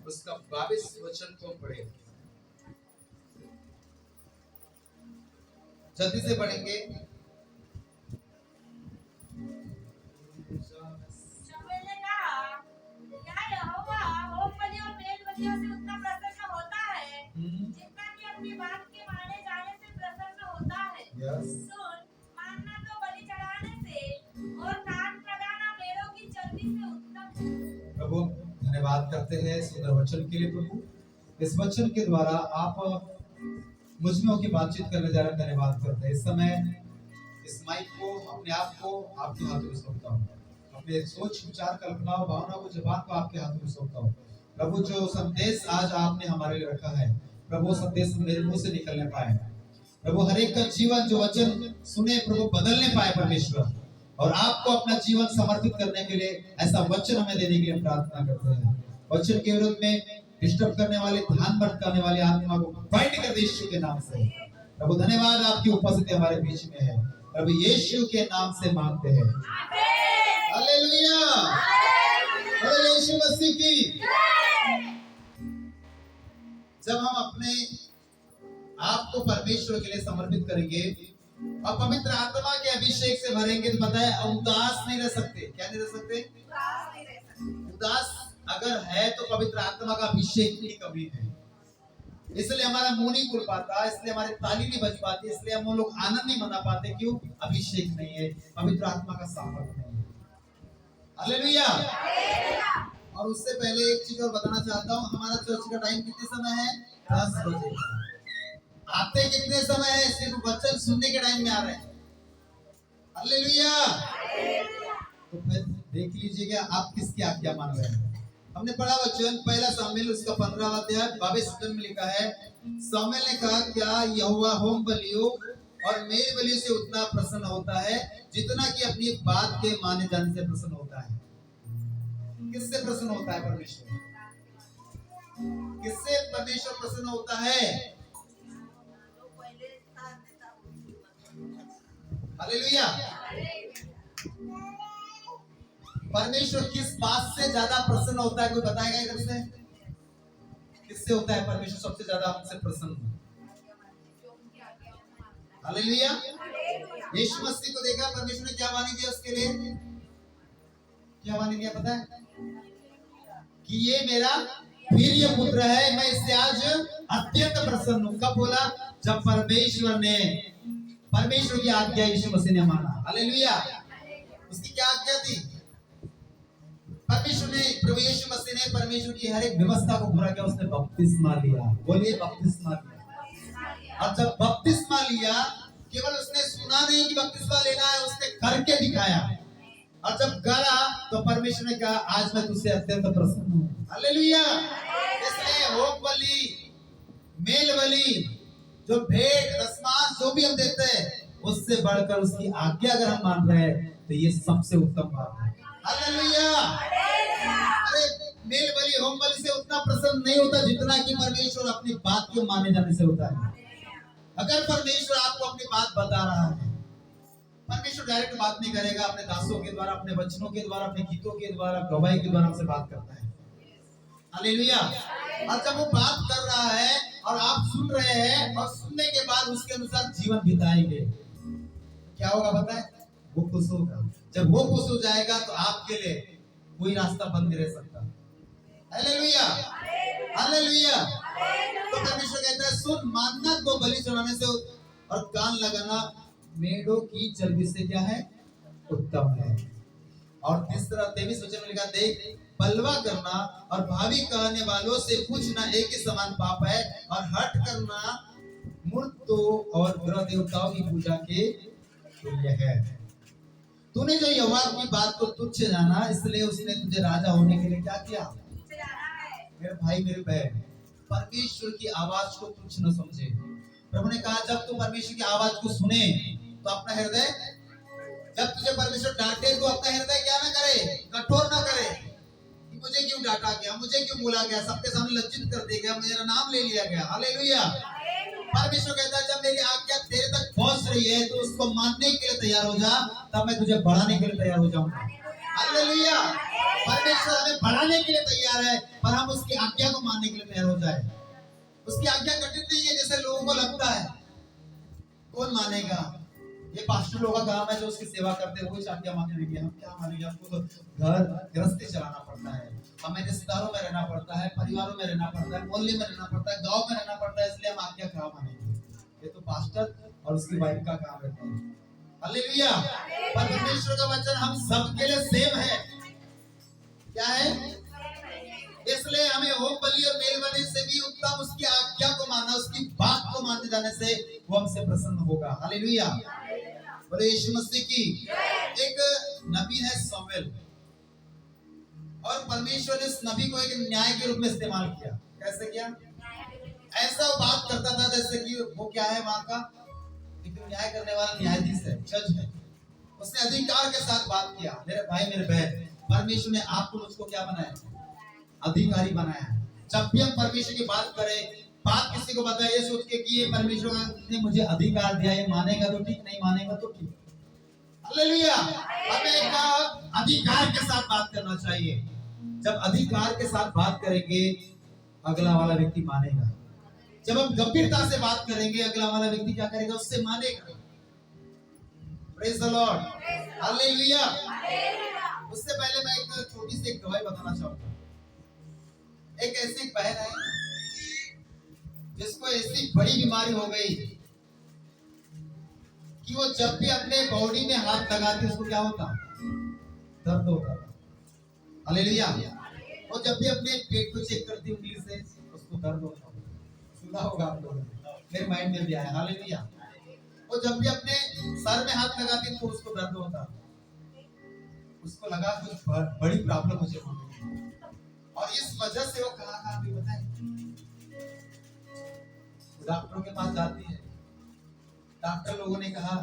उसका 22 वचन को पढ़े, जल्दी से पढ़ेंगे। शमूएल ने कहा, क्या यहोवा होमबलि और मेलबलियों से उतना प्रसन्न होता है जितना कि अपनी बात के माने जाने से प्रसन्न होता है? सुन, मानना तो बलि चढ़ाने से और कान लगाना भेड़ों की चर्बी से उत्तम है। प्रभु धन्यवाद करते हैं सुंदर वचन के लिए। प्रभु इस वचन के द्वारा आप मुझमें होकर बातचीत करने जा रहे हैं, धन्यवाद करते हैं। इस समय इस माइक को, अपने आप को आपके हाथों में सौंपता हूँ, अपने सोच विचार कल्पनाओं भावना को जबान को आपके हाथों में सौंपता हूँ। प्रभु जो संदेश आज आपने हमारे लिए रखा है, प्रभु संदेश मेरे मुंह से निकलने पाए, प्रभु हर एक का जीवन जो वचन सुने प्रभु बदलने पाए परमेश्वर, और आपको अपना जीवन समर्पित करने के लिए ऐसा वचन हमें देने के लिए प्रार्थना करते हैं। वचन के विरुद्ध में डिस्टर्ब करने वाले, ध्यान भटकाने वाले आत्मा को बाइंड कर दे यीशु के नाम से। प्रभु धन्यवाद, आपकी उपस्थिति हमारे बीच में है, प्रभु यीशु के नाम से मांगते हैं, हालेलुया, बोलो यीशु मसीह की। जब हम अपने आप को परमेश्वर के लिए समर्पित करेंगे और पवित्र आत्मा के अभिषेक से भरेंगे तो पता है उदास नहीं रह सकते। क्या नहीं रह सकते? उदास अगर है तो पवित्र आत्मा का अभिषेक की कमी है। इसलिए हमारा मुंह नहीं खुल पाता, इसलिए हमारी ताली नहीं बज पाती, इसलिए हम लोग आनंद नहीं मना पाते। क्यों? अभिषेक नहीं है, पवित्र आत्मा का सामर्थ नहीं है। हालेलुया। और उससे पहले एक चीज और बताना चाहता हूँ, हमारा चर्च का टाइम कितने समय है? 10 बजे। आते कितने समय है? सिर्फ वचन सुनने के टाइम में आ रहे हैं। हालेलुया। तो फिर देख लीजिएगा आप किसकी आज्ञा मान रहे हैं। हमने पढ़ा वचन पहला शामिल उसका 15वां अध्याय 22 वचन में लिखा है, शामिल ने कहा, क्या यहोवा होम बलियों और मेल बलियों से उतना प्रसन्न होता है जितना कि अपनी बात के माने जाने से प्रसन्न होता है? किससे प्रसन्न होता है परमेश्वर? किससे परमेश्वर प्रसन्न होता है? हालेलुया। परमेश्वर किस बात से ज्यादा प्रसन्न होता है? कोई बताएगा इधर से? किससे होता है परमेश्वर सबसे ज्यादा हमसे प्रसन्न? हालेलुया। यीशु मसीह को देखा, परमेश्वर ने क्या वाणी दिया उसके लिए? क्या वाणी दिया पता है? कि ये मेरा प्रिय पुत्र है, मैं इससे आज अत्यंत प्रसन्न हूं। कब बोला? जब परमेश्वर की आज्ञा यीशु मसीह ने माना। हालेलुया। उसकी क्या आज्ञा थी? परमेश्वर ने, प्रभु यीशु मसीह ने परमेश्वर की हर एक व्यवस्था को पूरा किया। उसने बपतिस्मा लिया। बोलिए बपतिस्मा लिया। और जब बपतिस्मा लिया, केवल उसने सुना नहीं कि बपतिस्मा लेना है, उसने करके दिखाया। और जब करा तो परमेश्वर ने कहा, आज मैं तुझसे अत्यंत प्रसन्न हूँ। हालेलुया। इसलिए होम बलि, मेल बलि, जो भेंट दशमांश जो भी हम देते हैं, उससे बढ़कर उसकी आज्ञा अगर हम मान रहे हैं तो ये सबसे उत्तम बात है। हालेलुया। अरे मेल बलि होम बलि से उतना प्रसन्न नहीं होता जितना कि परमेश्वर अपनी बात के माने जाने से होता है। अगर परमेश्वर आपको अपनी बात बता रहा है, परमेश्वर डायरेक्ट बात नहीं करेगा, अपने दासों के द्वारा, अपने वचनों के द्वारा, अपने गीतों के द्वारा, गवाही के द्वारा हमसे बात करता है। हालेलुया। और जब वो बात कर रहा है और आप सुन रहे हैं और सुनने के बाद उसके अनुसार जीवन बिताएंगे, क्या होगा पता है? वो खुश होगा। जब वो खुश हो जाएगा तो आपके लिए कोई रास्ता बंद नहीं रह सकता। हालेलुया। हालेलुया। तो परमेश्वर कहता है, सुन, मानना को बलि चढ़ाने से और कान लगाना मेढ़ों की चर्बी से क्या है? उत्तम है। और तीसरा 23 वचन में लिखा, देख, बलवा करना और भावी कहने वालों से पूछना एक ही समान पाप है, और हट करना मूर्तों और ग्रह देवताओं की पूजा के तुल्य है। तूने जो यहोवा की बात को तुच्छ जाना, इसलिए उसने तुझे राजा होने के लिए क्या किया? मेरे भाई मेरे बहन, परमेश्वर की आवाज को तुच्छ न समझे। प्रभु ने कहा, जब तू परमेश्वर की आवाज को सुने तो अपना हृदय, जब तुझे परमेश्वर डांटे तो अपना हृदय क्या ना करे? कठोर ना करे कि मुझे क्यों डांटा गया, मुझे क्यों बोला गया, सबके सामने लज्जित कर दिया गया, मेरा नाम ले लिया गया। हालेलुया। परमेश्वर कहता है, जब मेरी आज्ञा तेरे तक पहुंच रही है तो उसको मानने के लिए तैयार हो जा, तब मैं तुझे बढ़ाने के लिए तैयार हो जाऊंगा। हालेलुया। परमेश्वर हमें बढ़ाने के लिए तैयार है, पर हम उसकी आज्ञा को मानने के लिए तैयार हो जाए। उसकी आज्ञा कठिन नहीं है जैसे लोगों को लगता है। कौन मानेगा? ये पास्टर लोगों का काम है जो उसकी सेवा करते हैं, वो आज्ञा मानेंगे। हम क्या मानेंगे? हमको तो घर गृहस्थी चलाना पड़ता है, हमें रिश्तेदारों में रहना पड़ता है, परिवारों में रहना पड़ता है, मोहल्ले में रहना पड़ता है, गांव में रहना पड़ता है, इसलिए हम आज्ञा क्या मानेंगे? ये तो पास्टर और उसकी वाइफ का काम रहता है। हालेलुया। पर परमेश्वर का वचन हम सबके लिए सेम है। क्या है? इसलिए हमें होम बलि और मेल बलि से भी उत्तम उसकी आज्ञा को मानना, उसकी बात को मानते जाने से वो हमसे प्रसन्न होगा। हालेलुया। बोले यीशु मसीह की। एक नबी है शमूएल, और परमेश्वर ने इस नबी को एक न्याय के रूप में इस्तेमाल किया। कैसे किया? ऐसा वो बात करता था जैसे कि वो क्या है, वहां का एक न्याय करने वाला न्यायाधीश है, जज है। उसने अधिकार के साथ बात किया। मेरे भाई मेरे बहन, परमेश्वर ने आपको मुझको क्या बनाया? अधिकारी बनाया। जब भी हम परमेश्वर की बात करें, बात किसी को बताए, ये सोच के कि ये परमेश्वर ने मुझे अधिकार दिया, ये मानेगा तो ठीक, नहीं मानेगा तो ठीक। हालेलुया। हमें एक अधिकार के साथ बात करना चाहिए। जब अधिकार के साथ बात करेंगे, अगला वाला व्यक्ति मानेगा। जब हम गंभीरता से बात करेंगे, अगला वाला व्यक्ति क्या करेगा? उससे मानेगा। Praise the Lord. हालेलुया। उससे पहले मैं एक छोटी सी एक गवाही बताना चाहूंगा। एक ऐसी बहन है जिसको ऐसी बड़ी बीमारी हो गई कि वो जब भी अपने बॉडी में हाथ लगाती उसको क्या होता? दर्द होता। हालेलुया। वो जब भी अपने पेट को चेक करती उंगली से, उसको दर्द होता। सुना होगा आप लोगों ने, मेरे माइंड में भी आया। हालेलुया। वो जब भी अपने सर में हाथ लगाती तो उसको दर्द होता। उसको लगा कुछ बड़ी प्रॉब्लम मुझे हो गई, और इस वजह से वो कहाँ भी बताए, डॉक्टरों के पास जाती है। डॉक्टर लोगों ने कहा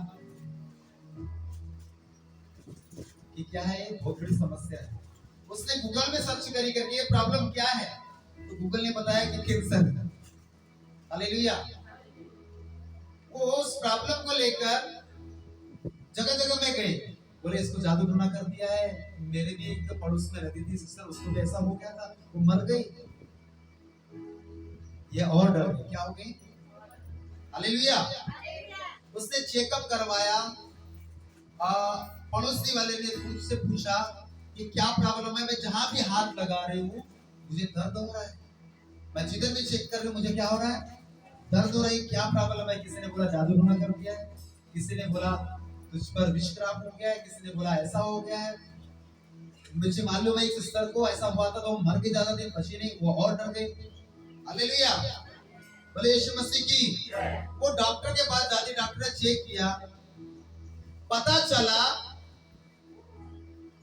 कि क्या है, ये बहुत बड़ी समस्या है। उसने गूगल में सर्च करी करके ये प्रॉब्लम क्या है, तो गूगल ने बताया कि कैंसर है। हालेलुया। वो उस प्रॉब्लम को लेकर जगह जगह में गए, बोले इसको जादू टोना कर दिया है। मेरे भी एक पड़ोस में रहती थी सिस्टर, उसको भी ऐसा हो गया था, वो मर गई। ये और डर गई, क्या हो गई? हालेलुया। उसने चेकअप करवाया, पड़ोसी वाले ने उससे पूछा कि क्या प्रॉब्लम है? मैं जहां भी हाथ लगा रही हूँ मुझे दर्द हो रहा है, मैं जिधर भी चेक कर रही हूँ मुझे क्या हो रहा है? दर्द हो रही। क्या प्रॉब्लम है? किसी ने बोला जादू टोना कर दिया है, किसी ने बोला तुझ पर विषक्राम हो गया है, किसी ने बोला ऐसा हो गया है। मुझे मालूम है एक सिस्टर को ऐसा हुआ था, तो वो मर के ज्यादा दिन बची नहीं, वो और डर गई। हालेलुया। बोले यीशु मसीह की। वो डॉक्टर के पास जाती, डॉक्टर ने चेक किया, पता चला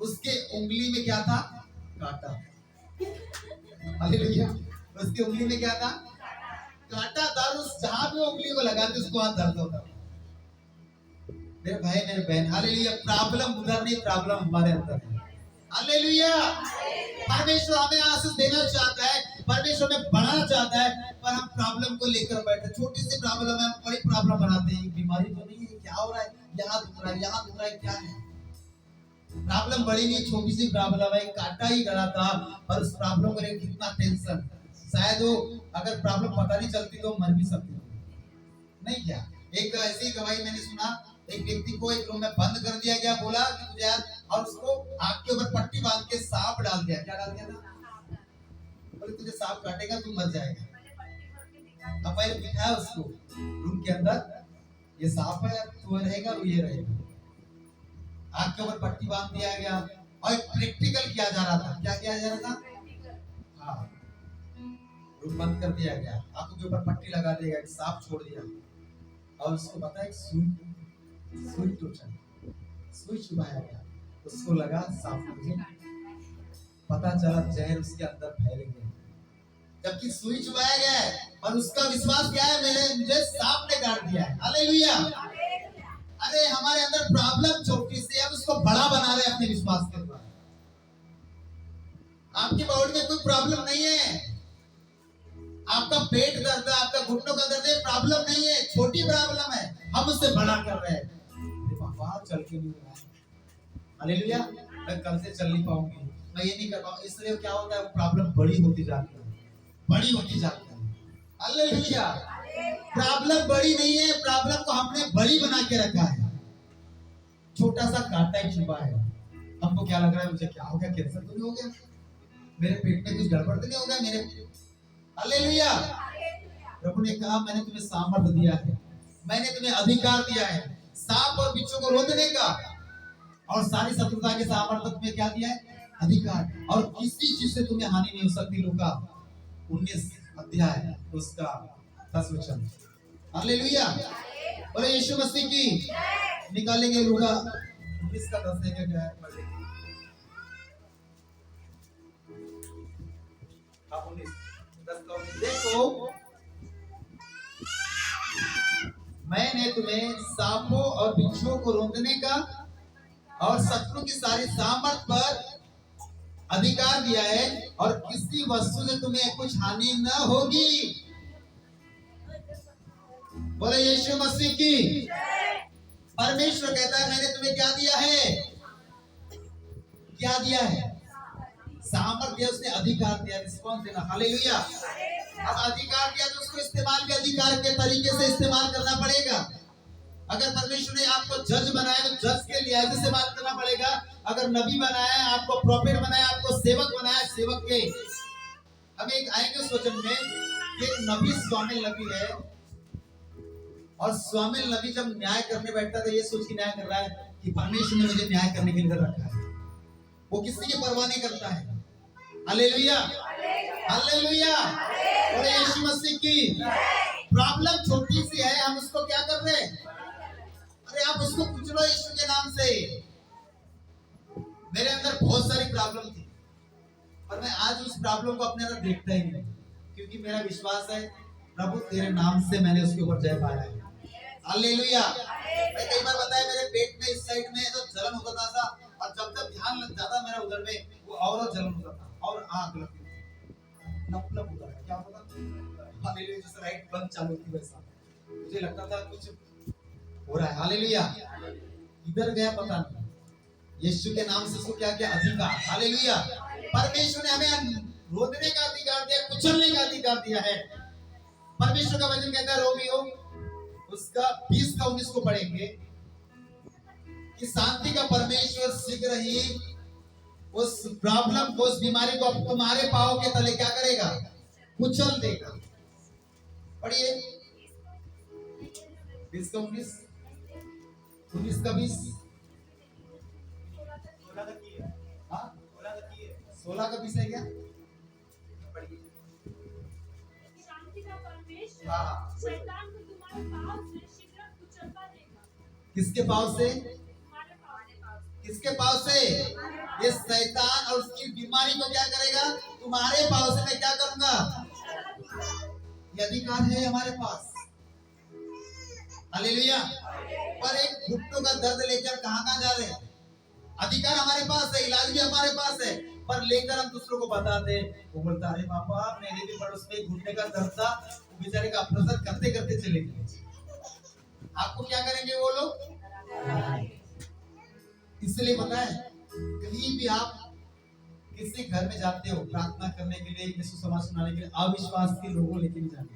उसके उंगली में क्या था? कांटा। हालेलुया। उसकी उंगली में क्या था? कांटा था। उस जहां भी उंगली को लगाते उसको वहां दर्द होता। मेरे भाई मेरे बहन, हालेलुया। प्रॉब्लम उधर नहीं, प्रॉब्लम हमारे अंदर है। हालेलुया। परमेश्वर हमें आशीष देना चाहता है, परमेश्वर हमें बढ़ाना चाहता है, पर हम प्रॉब्लम को लेकर बैठे। छोटी सी प्रॉब्लम है, हम बड़ी प्रॉब्लम बनाते हैं। बीमारी तो नहीं है, क्या हो रहा है? यहाँ दुख रहा है, यहाँ दुख रहा है, क्या है? प्रॉब्लम बड़ी नहीं, छोटी सी प्रॉब्लम है। कांटा ही गड़ा था, पर उस प्रॉब्लम को लेकर कितना टेंशन। शायद वो अगर प्रॉब्लम पता नहीं चलती तो मर भी सकती नहीं। क्या एक ऐसी गवाही मैंने सुना, एक व्यक्ति को एक रूम में बंद कर दिया गया, बोला कि तुझे यार, और उसको आग के ऊपर पट्टी बांध के सांप डाल दिया। क्या डाल दिया था? बोले तुझे सांप काटेगा, तू मर जाएगा। अब पहले बिठाया उसको रूम के अंदर, ये सांप है, तू रहेगा और ये रहेगा। आग के ऊपर पट्टी बांध दिया गया, और एक प्रैक्टिकल किया जा रहा था। क्या किया जा रहा था? हाँ, रूम बंद कर दिया गया, आंखों के ऊपर पट्टी लगा दिया गया, सांप छोड़ दिया, और उसको पता है सुई चुभाया गया। उसको लगा सांप मुझे, पता चला जहर उसके अंदर फैल गया, जबकि सुई चुभाया गया है, और उसका विश्वास क्या है? मुझे सांप ने काट दिया है। हालेलुया। अरे हमारे अंदर प्रॉब्लम छोटी सी है, हम उसको बड़ा बना रहे हैं अपने विश्वास के द्वारा। आपकी बॉडी में कोई प्रॉब्लम नहीं है, आपका पेट दर्द है, आपका घुटनों का दर्द है, प्रॉब्लम नहीं है, छोटी प्रॉब्लम है, हम उससे बड़ा कर रहे हैं। चल के नहीं रहा है। हालेलुया। मैं कल से चल नहीं पाऊंगी, मैं ये नहीं कर पाऊंगा, इसलिए क्या होता है, वो प्रॉब्लम बड़ी होती जाती है, बड़ी होती जाती है। हालेलुया। प्रॉब्लम बड़ी नहीं है, प्रॉब्लम को हमने बड़ी बना के रखा है। छोटा सा कांटा ही छुपा है। हमको क्या लग रहा है, मुझे क्या हो गया, कैंसर तो नहीं हो गया, मेरे पेट में कुछ गड़बड़ तो नहीं हो गया मेरे। हालेलुया। प्रभु ने कहा मैंने तुम्हें सामर्थ दिया है, मैंने तुम्हें अधिकार दिया है सांप और बिच्छू को रोकने का, और सारी शत्रुता के सामर्थ तुम्हें क्या दिया है, अधिकार, और किसी चीज से तुम्हें हानि नहीं हो सकती। लूका 19 अध्याय उसका 10 वचन। हालेलुया। बोले यीशु मसीह की। निकालेंगे लूका 19 का 10 है क्या है, आप 19 10 का 19 देखो, मैंने तुम्हें सांपों और बिच्छुओं को रोकने का और शत्रु की सारी सामर्थ पर अधिकार दिया है, और किसी वस्तु से तुम्हें कुछ हानि न होगी। बोले यीशु मसीह की। परमेश्वर कहता है मैंने तुम्हें क्या दिया है, क्या दिया है, सामर्थ दिया, उसने अधिकार दिया, रिस्पॉन्स देना। हालेलुया। अब अधिकार दिया तो उसको इस्तेमाल भी अधिकार के तरीके से इस्तेमाल करना पड़ेगा। अगर परमेश्वर ने आपको जज बनाया तो जज के लिहाज से बात करना पड़ेगा। अगर नबी बनाया है, आपको प्रॉफिट बनाया, आपको सेवक बनाया, सेवक के हम एक आएंगे उस वचन में, एक नबी स्वामिल नबी है, और स्वामिल नबी जब न्याय करने बैठता था ये सोच के न्याय कर रहा है कि परमेश्वर ने मुझे न्याय करने के लिए रखा है, वो किसी की परवाह नहीं करता है। हालेलुया। हालेलुया। और यीशु मसीह की। प्रॉब्लम छोटी सी है, हम उसको क्या कर रहे हैं, अरे आप उसको पूछ लो यीशु के नाम से। मेरे अंदर बहुत सारी प्रॉब्लम थी, पर मैं आज उस प्रॉब्लम को अपने अंदर देखता ही नहीं, क्योंकि मेरा विश्वास है प्रभु तेरे नाम से मैंने उसके ऊपर जय पाया है। हालेलुया। मैं कई बार बताया मेरे पेट में इस साइड में तो जलन होता था, और जब जब ध्यान लग जाता मेरा उधर में, वो और जलन होता था और आग लगती थी, नपनप होता था, क्या होता था, हालेलुया, जैसे राइट बंद चालू होती वैसा मुझे लगता था कुछ हो रहा है। हालेलुया। इधर गया पता नहीं, यीशु के नाम से उसको क्या क्या अधिकार। हालेलुया। परमेश्वर ने हमें रोकने का अधिकार दिया, कुचलने का अधिकार दिया है। परमेश्वर का वचन कहता है रोमियो उसका 20 का 19 को पढ़ेंगे कि शांति का परमेश्वर शीघ्र ही उस प्रॉब्लम को, उस बीमारी को तुम्हारे पांव के तले क्या करेगा, कुचल देगा। पढ़िए 20 का 19, 19 का 20, 16 का 20 है क्या? पढ़िए। शांति का परमेश्वर हाँ। शैतान को तुम्हारे पांव से शीघ्र कुचलता देगा। किसके पांव से? तुम्हारे पांव। किसके पांव से? ये शैतान और उसकी बीमारी को क्या करेगा, तुम्हारे पांव से मैं क्या करूंगा। ये अधिकार है हमारे पास। हालेलुया। पर एक घुटनों का दर्द लेकर कहां जा रहे हैं, अधिकार हमारे पास है, इलाज भी हमारे पास है, पर लेकर हम दूसरों को बताते, वो बोलता अरे पापा मेरे भी पड़ोस में घुटने का दर्द था, वो बेचारे का ऑपरेशन करते करते चले गए। आपको क्या करेंगे वो लोग? इसलिए पता है कहीं भी आप किसी घर में जाते हो प्रार्थना करने के लिए, यीशु समाज सुनाने के लिए, अविश्वास के लोगों लेके नहीं जाते।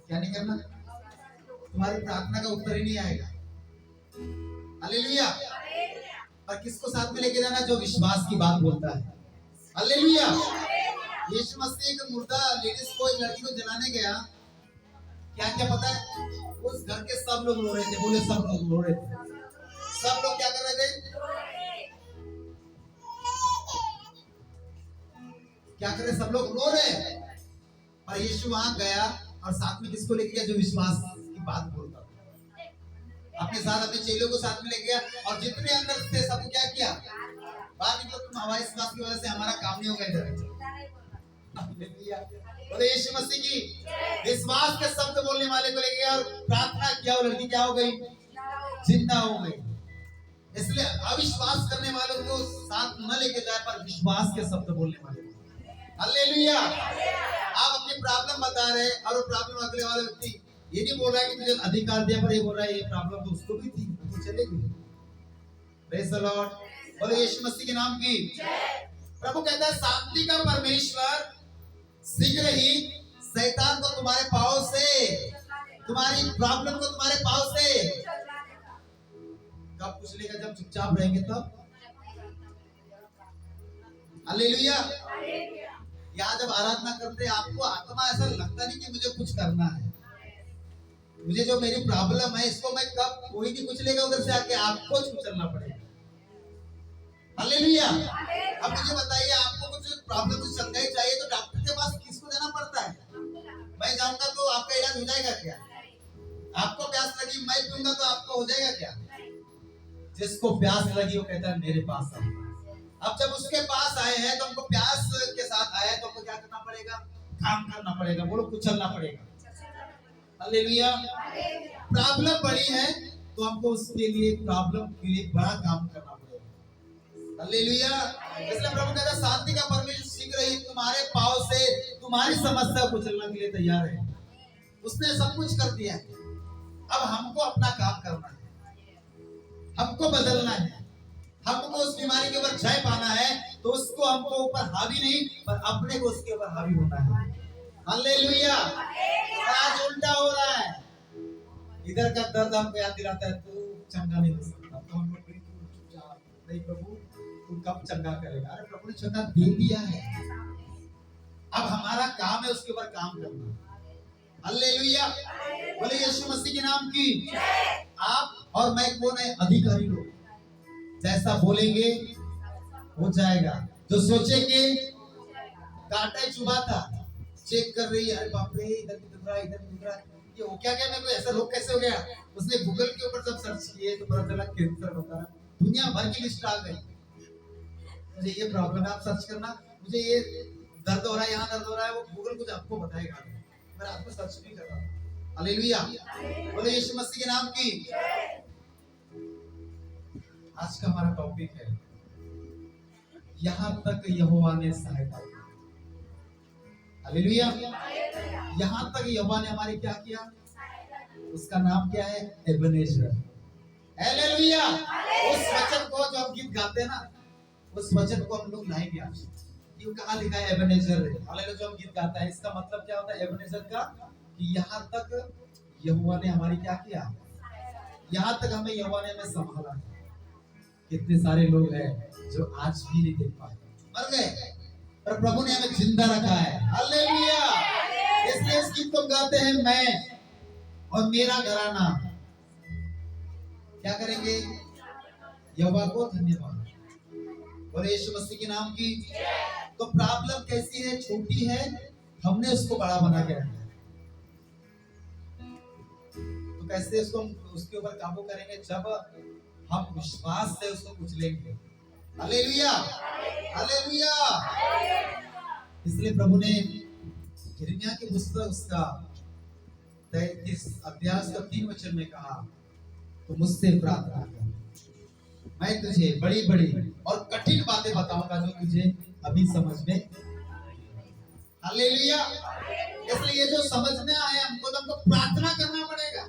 क्या नहीं करना, तुम्हारी प्रार्थना का उत्तर ही नहीं आएगा। हालेलुया। पर किसको साथ में लेके जाना, जो विश्वास की बात बोलता है। हालेलुया। यीशु मसीह एक मुर्दा लेडीज को, एक लड़की को जलाने गया, क्या क्या पता है, उस घर के सब लोग रो रहे थे। बोले सब लोग रो रहे थे। सब लोग क्या कर रहे थे, क्या कर रहे, सब लोग रो रहे। और यीशु वहां गया और साथ में किसको लेके गया, जो विश्वास की बात बोलता था। अपने साथ अपने चेलों को साथ में ले गया, और जितने अंदर थे सबको क्या किया, बात निकलो तुम हमारे इस बात की वजह से हमारा काम नहीं होगा इधर। बोले यीशु मसीह की। विश्वास के शब्द बोलने वाले को ले गया और प्रार्थना किया, और लड़की क्या हो गई, जिंदा हो गई। इसलिए अविश्वास करने वालों को साथ न लेके जाए, पर विश्वास के शब्द बोलने वाले। हालेलुया। आप अपनी प्रॉब्लम बता रहे, और वो प्रॉब्लम अगले वाले व्यक्ति ये नहीं बोल रहा है कि तुझे अधिकार दिया, पर ये बोल रहा है ये प्रॉब्लम तो उसको भी थी, तो चलेगी। Praise the Lord. बोले यीशु मसीह के नाम की। प्रभु कहता है शांति का परमेश्वर शीघ्र ही शैतान को तुम्हारे पांव से, तुम्हारी प्रॉब्लम को तुम्हारे पांव से कब कुछ लेगा, जब चुपचाप रहेंगे तब। हालेलुया। यहाँ जब आराधना करते हैं आपको आत्मा ऐसा लगता नहीं कि मुझे कुछ करना है, मुझे जो मेरी प्रॉब्लम है इसको मैं कब, कोई भी कुछ लेगा उधर से आके आपको चलना पड़ेगा। हालेलुया। अब मुझे बताइए आपको कुछ प्रॉब्लम कुछ चंगाई चाहिए तो डॉक्टर के पास किसको जाना पड़ता है? मैं जाऊंगा तो आपका इलाज हो जाएगा क्या? आपको प्यास लगी मैं पीऊंगा तो आपको हो जाएगा क्या? जिसको प्यास लगी वो कहता है मेरे पास आओ। अब जब उसके पास आए हैं तो हमको प्यास के साथ आए तो हमको क्या करना पड़ेगा? काम करना पड़ेगा, बोलो कुछ चलना पड़ेगा। हालेलुया। प्रॉब्लम बड़ी है तो हमको उसके लिए, प्रॉब्लम के लिए बड़ा काम करना पड़ेगा। हालेलुया। इसलिए प्रभु कहता है शांति का परमेश्वर शीघ्र ही तुम्हारे पांव से तुम्हारी समस्या को चलने के लिए तैयार है। उसने सब कुछ कर दिया है, अब हमको अपना काम करना है, हमको बदलना है, हमको उस बीमारी के ऊपर जय पाना है तो उसको हमको ऊपर हावी नहीं पर अपने को उसके ऊपर हावी होना है। हालेलुया। आज उल्टा हो रहा है, इधर का दर्द हमको याद दिलाता है तू चंगा नहीं हो सकता, तो हम लोग बिल्कुल चुपचाप, नहीं प्रभु तू कब चंगा करेगा? अरे प्रभु ने चंगा दे दिया है, अब हमारा काम है उसके ऊपर काम करना। हालेलुया। बोले यीशु मसीह के नाम की। आप और मैं कौन है? अधिकारी लोग। जैसा बोलेंगे हो जाएगा, जो सोचेंगे कांटा चुभा था, चेक कर रही है, अरे बाप रे इधर भी दुख रहा है, इधर भी दुख रहा है, ये हो क्या मेरे को ऐसा रोग कैसे हो गया? उसने गूगल के ऊपर जब सर्च किए तो पता चला कैंसर होता है, दुनिया भर की लिस्ट आ गई। मुझे ये प्रॉब्लम है, आप सर्च करना, मुझे ये दर्द हो रहा है, यहाँ दर्द हो रहा है, वो गूगल कुछ आपको बताएगा, मैं आपको सर्च नहीं कर रहा हूँ। हालेलुया। बोले यीशु मसीह के नाम की। आज का हमारा टॉपिक है यहाँ तक यहोवा ने सहायता की। हालेलुया। यहाँ तक यहोवा ने हमारी क्या किया? उसका नाम क्या है? एबेनेजर। हालेलुया। उस वचन को जो हम गीत गाते हैं ना, उस वचन को हम लोग लाएंगे आज। क्यों कहाँ लिखा है एबेनेजर? हालेलुया। जो हम गीत गाता है इसका मतलब क्या होता है एबेनेजर का? कि यहाँ तक यहोवा ने हमारी क्या किया, यहाँ तक हमें यहोवा ने हमें संभाला है। कितने सारे लोग हैं जो आज भी नहीं देख पाए, मर गए, पर प्रभु ने हमें जिंदा रखा है। हालेलुया। इसलिए इस गीत को गाते हैं, मैं और मेरा घराना क्या करेंगे? यहोवा को धन्यवाद। और यीशु मसीह के नाम की। तो प्रॉब्लम कैसी है? छोटी है, हमने उसको बड़ा बना के रखा है। तो कैसे उसको उसके ऊपर काबू करेंगे? जब हम विश्वास से उसको कुचलेंगे। हालेलुया। हालेलुया। इसलिए प्रभु ने यिर्मयाह की पुस्तक उसका 33 अध्याय का 3 वचन में कहा, तो मुझसे प्रार्थना कर, मैं तुझे बड़ी बड़ी और कठिन बातें बताऊंगा जो तुझे अभी समझ में। हालेलुया। इसलिए ये जो समझना है हमको, तो हमको प्रार्थना करना पड़ेगा,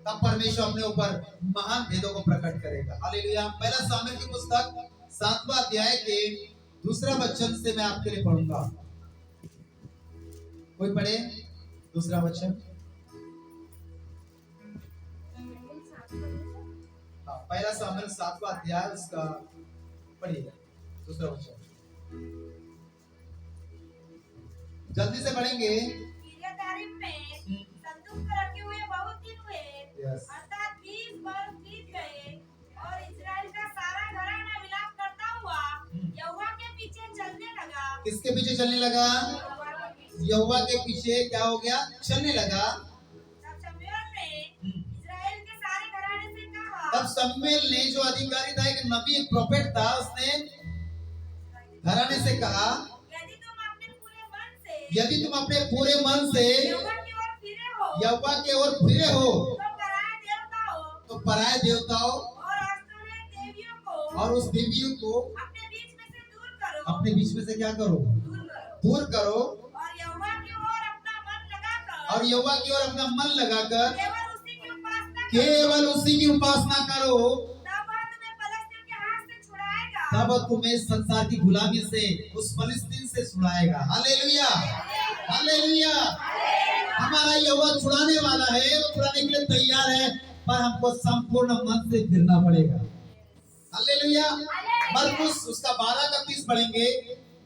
तब परमेश्वर अपने ऊपर महान भेदों को प्रकट करेगा। हालेलुया। पहला सामुएल की पुस्तक 7वां अध्याय के 2 वचन से मैं आपके लिए पढ़ूंगा। कोई पढ़े 2 वचन? हाँ, पहला सामुएल 7वां अध्याय उसका पढ़िए 2 वचन, जल्दी से पढ़ेंगे। किर्यतारीम में संदूक को रखे हुए बहुत दिन हुए, अर्थात 20 वर्ष बीत गए, और इस्राएल का सारा घराना विलाप करता हुआ यहोवा के पीछे चलने लगा। किसके पीछे चलने लगा? यहोवा के पीछे क्या हो गया? चलने लगा। तब शमूएल ने इस्राएल के सारे घराने से कहा, तब शमूएल ने, जो अधिकारी था, एक नबी, एक प्रोफेट था, उसने घराने से कहा, यदि तुम अपने पूरे मन से यहोवा की ओर फिरे हो तो पराये देवताओं और उस देवियों को अपने बीच में से क्या करो? दूर करो, और यहोवा की ओर अपना मन लगाकर केवल उसी की उपासना करो, तब तुम्हें संसार की गुलामी से, उस फलिस्तीन से छुड़ाएगा। Hallelujah, hallelujah. हमारा यहोवा छुड़ाने वाला है, वो छुड़ाने के लिए तैयार है, पर हमको संपूर्ण मन से फिरना पड़ेगा। हालेलुया। मरकुस उसका 12 का 30 पढ़ेंगे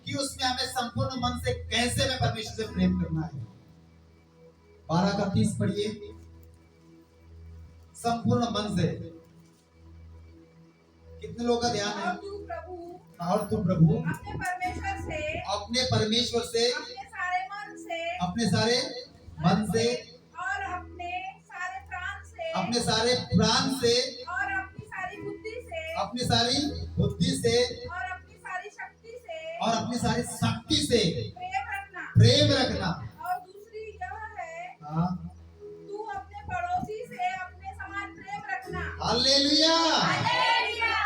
कि उसमें हमें संपूर्ण मन से कैसे में परमेश्वर से प्रेम करना है। 12 का 30 पढ़िए। संपूर्ण मन से। कितने लोगों का ध्यान है? और तू प्रभु अपने परमेश्वर से, अपने परमेश्वर से, अपने सारे मन से, अपने सारे मन से, और अपने सारे प्राण से, अपने सारे प्राण से, और अपनी सारी बुद्धि से, अपनी सारी बुद्धि से, और अपनी सारी शक्ति से, और अपनी सारी शक्ति से प्रेम रखना। प्रेम रखना। और दूसरी यह है, हाँ, तू अपने पड़ोसी से अपने समान प्रेम रखना। हालेलुया। हालेलुया।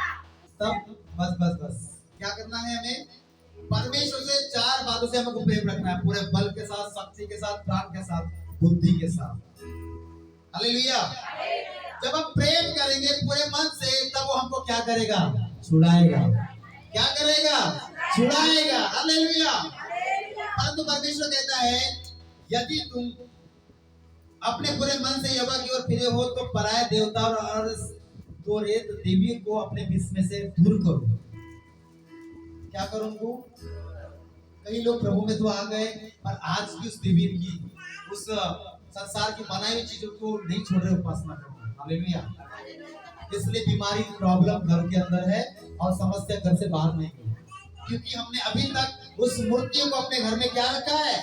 तब बस बस बस क्या करना है हमें? परमेश्वर से 4 बातों से हमको प्रेम रखना है, पूरे बल के साथ, शक्ति के साथ, प्राण के साथ, बुद्धि के साथ। हालेलुया। जब हम प्रेम करेंगे पूरे मन से, तब वो हमको क्या करेगा? छुड़ाएगा। क्या करेगा? छुड़ाएगा। हालेलुया। परंतु परमेश्वर कहता है, यदि तुम अपने पूरे मन से यहोवा की ओर फिरे हो, तो पराये देवता और तो रेत देवी को अपने बीच में से दूर करो। क्या करूं उनको? कई लोग प्रभु में तो आ गए, पर आज की उस देवी की, उस संसार की बनाई हुई चीजों को नहीं छोड़ रहे उपासना करना। हालेलुया। इसलिए बीमारी, प्रॉब्लम घर के अंदर है और समस्या घर से बाहर नहीं गई, क्योंकि हमने अभी तक उस मूर्तियों को अपने घर में क्या रखा है?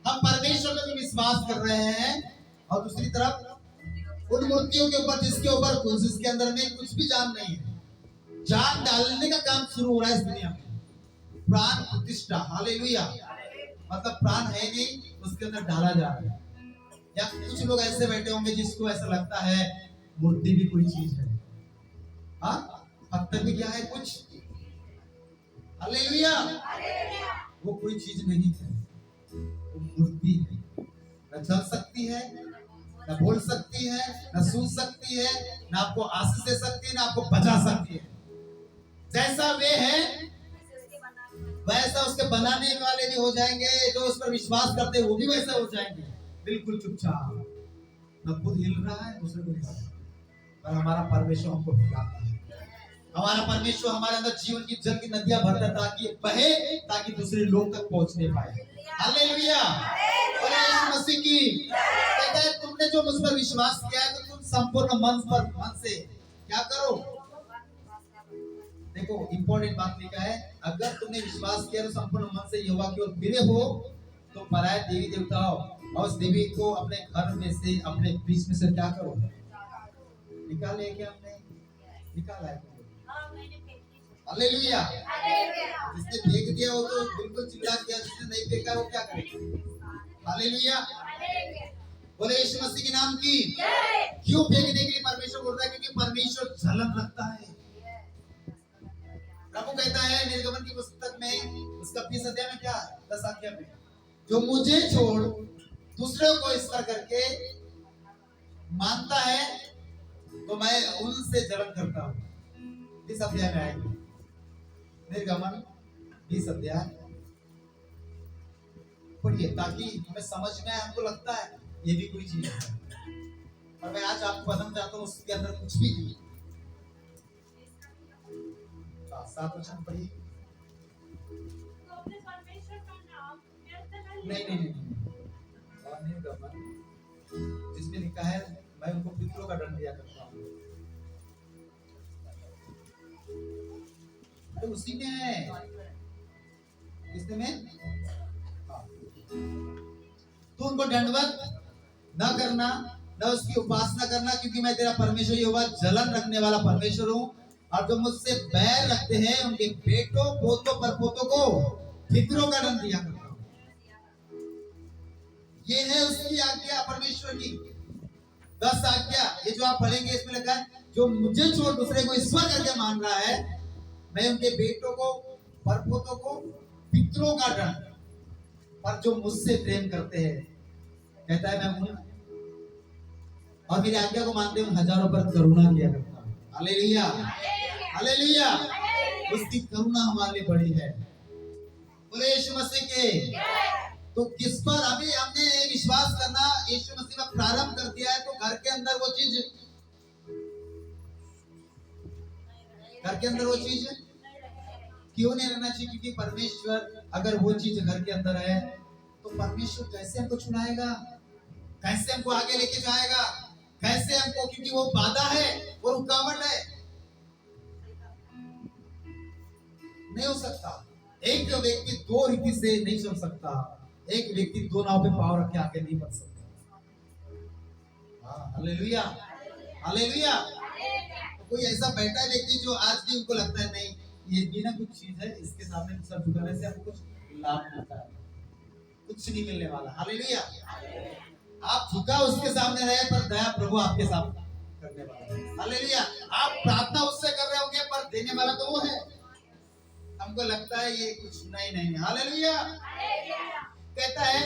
हम परमेश्वर में भी विश्वास कर रहे हैं, और दूसरी तरफ उन मूर्तियों के ऊपर, जिसके अंदर में कुछ भी जान नहीं है, जान डालने का काम शुरू हो रहा है इस दुनिया में। प्राण प्रतिष्ठा। हालेलुया। मतलब प्राण है नहीं, उसके अंदर डाला जा रहा है। या कुछ लोग ऐसे बैठे होंगे जिसको ऐसा लगता है मूर्ति भी कोई चीज है। हाँ, पत्थर भी क्या है? कुछ। हालेलुया। वो कोई चीज नहीं है, वो मूर्ति है। न चल सकती है, न बोल सकती है, न सुन सकती है, न आपको आशीष दे सकती है, न आपको बचा सकती है। जैसा वे है वैसा उसके बनाने वाले भी हो जाएंगे, जो उस पर विश्वास करते हैं वो भी वैसा हो जाएंगे, बिल्कुल चुपचाप। न खुद हिल रहा है, दूसरे को हिला रहा है, पर हमारा परमेश्वर हमको हिलाता है। हमारा परमेश्वर हमारे अंदर जीवन की जल की नदियां भरता है, ताकि बहे, ताकि दूसरे लोग तक पहुंचने पाए। हालेलुया। और यीशु मसीह की कहता है, तुमने जो मुझ पर विश्वास किया है, तो तुम संपूर्ण मन से क्या करो? देखो, इंपॉर्टेंट बात लिखा है, अगर तुमने विश्वास किया तो संपूर्ण मन से यहोवा की ओर फिरे हो, तो पराये देवी देवताओं और उस देवी को अपने घर में से, अपने बीच में से क्या करो? निकाले। क्या हमने निकाला है? हालेलुया। जिसने फेंक दिया वो तो बिल्कुल चिल्ला दिया, जिसने नहीं फेंका वो क्या करेगा? हालेलुया। बोले यीशु मसीह के नाम की। क्यों फेंकने के लिए परमेश्वर बोल रहा है? क्योंकि परमेश्वर जलन रखता है। प्रभु कहता है निर्गमन की पुस्तक में, उसका 20 अध्याय में क्या है? 10 आज्ञा में, जो मुझे छोड़ दूसरे को ईश्वर करके मानता है, तो मैं उनसे जलन करता हूँ। 20 अध्याय में आएंगे, निर्गमन 20 अध्याय पढ़िए, ताकि हमें समझ में आए। हमको लगता है ये भी कोई चीज है, और मैं आज आपको बताना चाहता हूँ उसके अंदर कुछ भी नहीं। 7 वचन पढ़िए। तो अपने परमेश्वर का नाम व्यर्थ न नहीं नहीं नहीं, और निर्गमन जिसमें लिखा है, मैं उनको पितरों का दंड दिया करता हूँ। अरे उसी में है, किसने में? तो उनको दंडवत न करना, न उसकी उपासना करना, क्योंकि मैं तेरा परमेश्वर यहोवा जलन रखने वाला परमेश्वर हूँ। और जो मुझसे बैर रखते हैं, उनके बेटों, पोतों, परपोतों को पितरों का दंड दिया करता हूँ। ये है उसकी आज्ञा, परमेश्वर की 10 आज्ञा। ये जो आप पढ़ेंगे इसमें लिखा है, जो मुझे छोड़ दूसरे को ईश्वर करके मान रहा है, मैं उनके बेटों को, परपोतों को पितरों का दंड, पर जो मुझसे प्रेम करते हैं, कहता है मैं उन और मेरी आज्ञा को मानते हैं, हजारों पर करुणा किया करता हूं। Hallelujah, hallelujah. उसकी करुणा हमारे लिए बड़ी है। बोले यीशु मसीह के। तो किस पर अभी हमने विश्वास करना यीशु मसीह में प्रारंभ कर दिया है, तो घर के अंदर वो चीज क्यों नहीं रहना चाहिए? क्योंकि परमेश्वर अगर वो चीज घर के अंदर है तो परमेश्वर कैसे हमको छुड़ाएगा, कैसे हमको आगे लेके जाएगा, कैसे हमको, क्योंकि वो बाधा है, वो रुकावट है, नहीं हो सकता। एक व्यक्ति दो रीति से नहीं चल सकता, एक व्यक्ति दो नाव पे पाँव रख के आगे नहीं बढ़ सकता। Hallelujah, hallelujah. कोई ऐसा बैठा है व्यक्ति जो आज भी उनको लगता है नहीं ये बिना कुछ चीज है, इसके सामने सर झुकाने से हमको कुछ लाभ मिलता है, कुछ नहीं मिलने वाला। हालेलुया। आप झुका उसके सामने रहे, पर दया प्रभु आपके सामने करने वाला है। हालेलुया। आप प्रार्थना उससे कर रहे होंगे, पर देने वाला तो वो है। हमको लगता है ये कुछ नहीं। हालेलुया। कहता है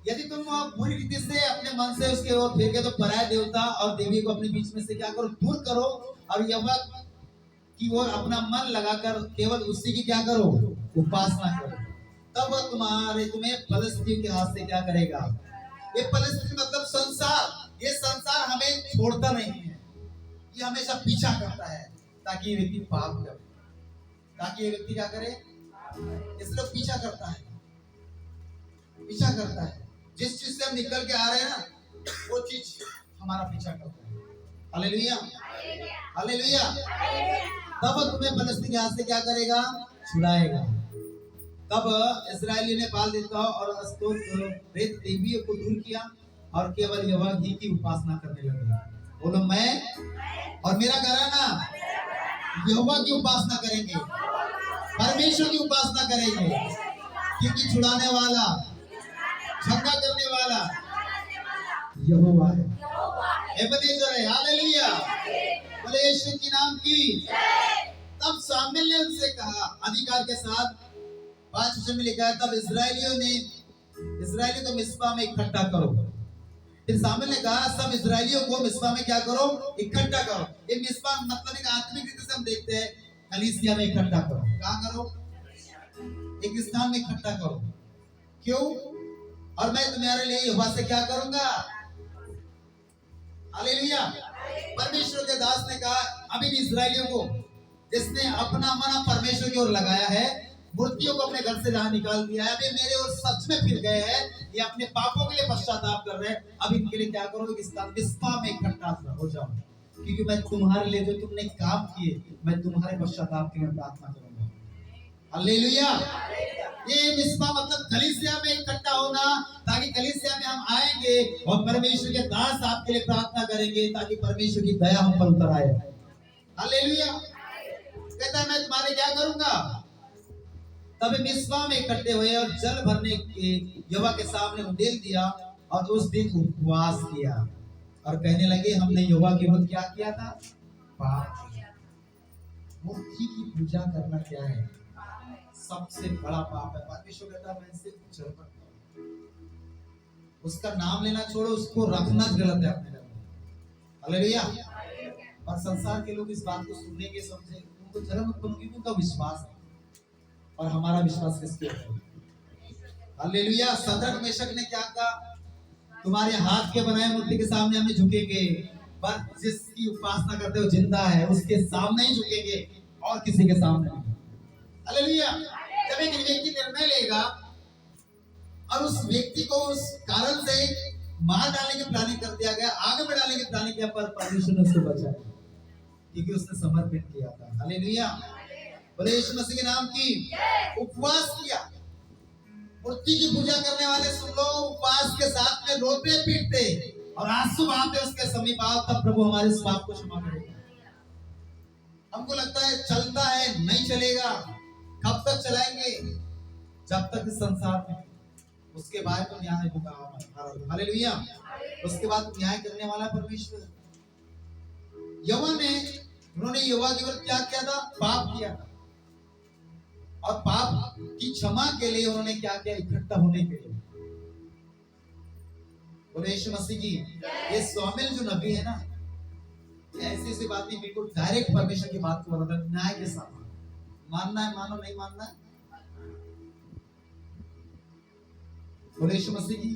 यदि तुम बुरी रीति से अपने मन से उसके ओर फिर गए तो पराये देवता और देवी को अपने बीच में से क्या करो, दूर करो, और यहोवा की ओर अपना मन लगाकर केवल उसी की क्या करो, उपासना करो। तब तुम्हें फलिस्तीन के हाथ से क्या करेगा। ये फलिस्तीन मतलब संसार, ये संसार हमें छोड़ता नहीं है, ये हमेशा पीछा करता है ताकि ये व्यक्ति पाप करे, ताकि ये व्यक्ति क्या करे, इसलिए पीछा करता है, पीछा करता है। जिस चीज से हम निकल के आ रहे हैं ना, वो चीज हमारा पीछा करता है। Hallelujah, hallelujah. तब तुम्हें फलिस्तीन के हाथ से क्या करेगा, छुड़ाएगा। तब इस्राएली ने बाल देवताओं और अस्तोरेत देवियों को दूर किया और केवल यहोवा ही की उपासना करने लगे। बोलो मैं और मेरा घराना यहोवा की उपासना करेंगे, परमेश्वर की उपासना करेंगे, क्योंकि छुड़ाने वाला, छंगा करने वाला यहोवा है, एबेनेजर है। हालेलुया। बोले यीशु की नाम की। तब सामुएल ने उनसे कहा अधिकार के साथ, 5 वचन में लिखा है, तब इस्राएलियों को मिस्पा में इकट्ठा करो। फिर सामुएल ने कहा सब इस्राएलियों को मिस्पा में क्या करो, इकट्ठा करो। ये मिस्पा मतलब एक आत्मिक रीति से हम देखते हैं, कलीसिया में इकट्ठा करो। कहाँ करो, एक स्थान में इकट्ठा करो। क्यों? और मैं तुम्हारे लिए यहोवा से क्या करूंगा। हालेलुया। परमेश्वर के दास ने कहा अभी भी इस्राएलियों को, जिसने अपना मन परमेश्वर की ओर लगाया है, मूर्तियों को अपने घर से जहां निकाल दिया है, अभी मेरे ओर सच में फिर गए हैं, ये अपने पापों के लिए पश्चाताप कर रहे हैं, अब इनके लिए क्या करो, मिस्पा में इकट्ठा हो जाओ, क्योंकि मैं तुम्हारे लिए जो तुमने काम किए, मैं तुम्हारे पश्चाताप के लिए प्रार्थना करूंगा। हालेलुया। ये मिस्पा मतलब कलीसिया में इकट्ठा होना, ताकि कलीसिया में हम आएंगे और परमेश्वर के दास आपके लिए प्रार्थना करेंगे, ताकि परमेश्वर की दया हम पर उतर आए। हालेलुया। कहता है मैं तुम्हारे क्या करूंगा। तब मिस्पा में इकट्ठे हुए और जल भरने के यहोवा के सामने उंडेल दिया और उस दिन उपवास किया और कहने लगे हमने यहोवा के विरुद्ध क्या किया था, पाप किया। मूर्ति की पूजा करना क्या है, सबसे बड़ा पाप है। परमेश्वर कहता है मैं इससे चल सकता हूं, उसका नाम लेना छोड़ो, उसको रखना गलत है अपने घर में। हालेलुया। और संसार के लोग इस बात को सुनेंगे, समझे, उनको जन्म उत्पन्न होगी, उनका विश्वास है, और हमारा विश्वास किसके ऊपर। हालेलुया। सदरक मेशक ने क्या कहा, तुम्हारे हाथ के बनाए मूर्ति के सामने हमें झुकेंगे, पर जिसकी उपासना करते हो जिंदा है, उसके सामने ही झुकेंगे और किसी के सामने नहीं। हालेलुया। जब एक व्यक्ति निर्णय लेगा और उस व्यक्ति को उस कारण से मार डालने की प्लानिंग कर दिया गया, आगे बढ़ाने की प्लानिंग किया, पर परमेश्वर ने उसको बचाया क्योंकि उसने समर्पित किया था। हालेलुया। बोले यीशु मसीह के नाम की। उपवास किया। मूर्ति की पूजा करने वाले सुन लो, उपवास के साथ में रोते पीटते और आंसू बहाते उसके समीप आओ, तब प्रभु हमारे इस पाप को क्षमा करेगा। हमको लगता है चलता है, नहीं चलेगा, कब तक चलाएंगे, जब तक इस संसार में, उसके बाद तो न्याय होगा। हालेलुया। उसके बाद न्याय करने वाला परमेश्वर। उन्होंने यहोवा के विरुद्ध क्या किया था, पाप किया था, और पाप की क्षमा के लिए उन्होंने क्या किया, इकट्ठा होने के लिए। बोले यीशु मसीह की। ये सामुएल जो नबी है ना, ऐसी बात नहीं, बिल्कुल डायरेक्ट परमेश्वर की बात को बताता है, न्याय के साथ। मानना है मानो, नहीं मानना है बोले यीशु मसीह की